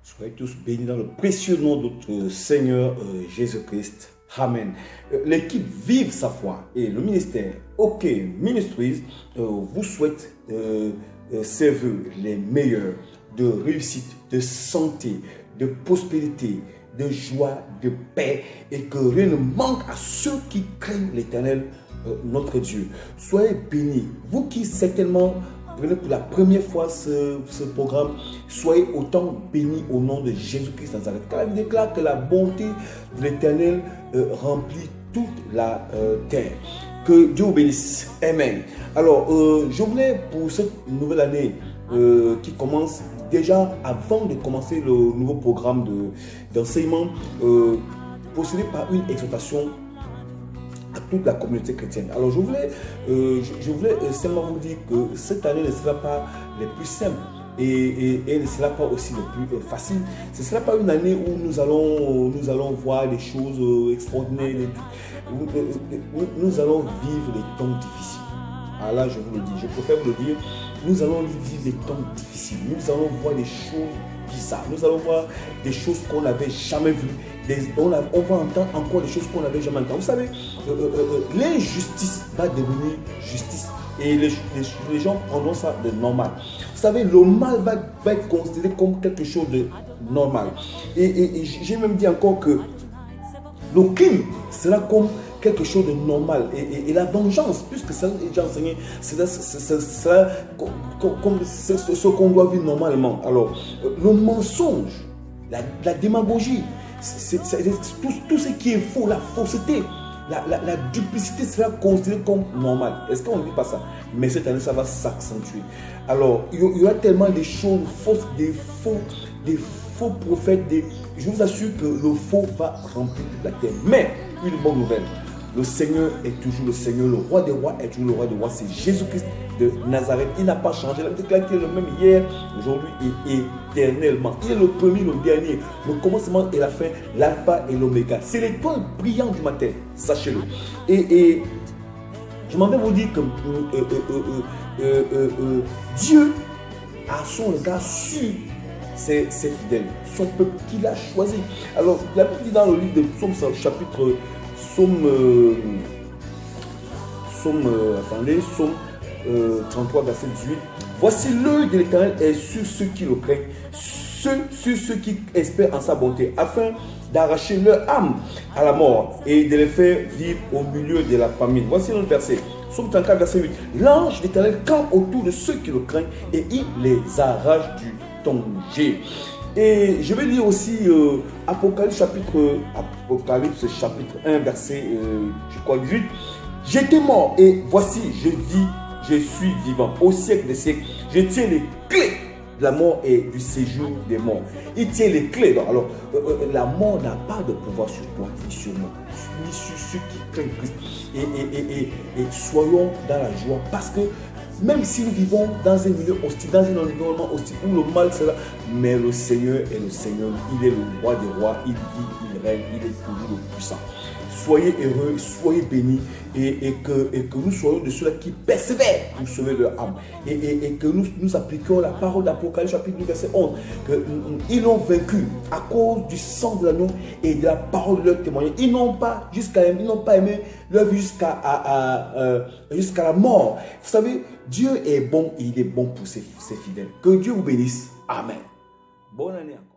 Soyez tous bénis dans le précieux nom de notre Seigneur Jésus-Christ. Amen. L'équipe Vive sa foi et le ministère OK Ministries vous souhaite ses vœux les meilleurs de réussite, de santé, de prospérité, de joie, de paix et que rien ne manque à ceux qui craignent l'Éternel, notre Dieu. Soyez bénis. Vous qui certainement prenez pour la première fois ce programme, soyez autant bénis au nom de Jésus-Christ Nazareth. Car la Bible déclare que la bonté de l'Éternel remplit toute la terre. Que Dieu vous bénisse. Amen. Alors, je voulais pour cette nouvelle année qui commence, déjà avant de commencer le nouveau programme d'enseignement, procéder par une exhortation à toute la communauté chrétienne. Alors je voulais seulement vous dire que cette année ne sera pas les plus simples et ne sera pas aussi les plus faciles. Ce ne sera pas une année où nous allons voir des choses extraordinaires. Nous allons vivre des temps difficiles. Ah là, je vous le dis, je préfère vous le dire, nous allons vivre des temps difficiles. Nous allons voir des choses bizarres. Nous allons voir des choses qu'on n'avait jamais vues. On va entendre encore des choses qu'on n'avait jamais entendues. Vous savez, l'injustice va devenir justice. Et les gens prendront ça de normal. Vous savez, le mal va être considéré comme quelque chose de normal. Et j'ai même dit encore que le crime sera comme quelque chose de normal. Et la vengeance, puisque ça est déjà enseigné, sera comme ce qu'on doit vivre normalement. Alors, le mensonge, la démagogie, tout ce qui est faux, la fausseté, la duplicité sera considérée comme normale. Est-ce qu'on ne dit pas ça? Mais cette année, ça va s'accentuer. Alors, il y aura tellement de choses fausses, des faux prophètes. Je vous assure que le faux va remplir toute la terre. Mais, une bonne nouvelle, le Seigneur est toujours le Seigneur, le roi des rois est toujours le roi des rois. C'est Jésus-Christ de Nazareth. Il n'a pas changé. Il a déclaré qu'il est le même hier, aujourd'hui et éternellement. Il est le premier, le dernier, le commencement et la fin, l'alpha et l'oméga. C'est l'étoile brillante du matin, sachez-le. Et je m'en vais vous dire que Dieu a son regard sur ses fidèles, son peuple qu'il a choisi. Alors, la Bible dit dans le livre de Psaume, chapitre Psaume 33, verset 18. Voici l'œil de l'Éternel est sur ceux qui le craignent, sur ceux qui espèrent en sa bonté, afin d'arracher leur âme à la mort et de les faire vivre au milieu de la famine. Voici notre verset. Psaume 34, verset 8. L'ange de l'Éternel campe autour de ceux qui le craignent et il les arrache du danger. Et je vais lire aussi Apocalypse chapitre 1, verset, je crois, 18. J'étais mort et voici, je vis, je suis vivant. Au siècle des siècles, je tiens les clés de la mort et du séjour des morts. Il tient les clés. Alors, la mort n'a pas de pouvoir sur toi, ni sur moi, ni sur ceux qui craignent Christ. Et soyons dans la joie parce que même si nous vivons dans un milieu hostile, dans un environnement hostile où le mal sera, mais le Seigneur est le Seigneur, il est le roi des rois, il vit, il règne, il est toujours le puissant. Soyez heureux, soyez bénis et que nous soyons de ceux-là qui persévèrent pour sauver leur âme. Et que nous appliquions la parole d'Apocalypse chapitre 2 verset 11. Qu'ils l'ont vaincu à cause du sang de l'agneau et de la parole de leur témoignage. Ils n'ont pas aimé leur vie jusqu'à la mort. Vous savez, Dieu est bon et il est bon pour ses fidèles. Que Dieu vous bénisse. Amen. Bonne année encore.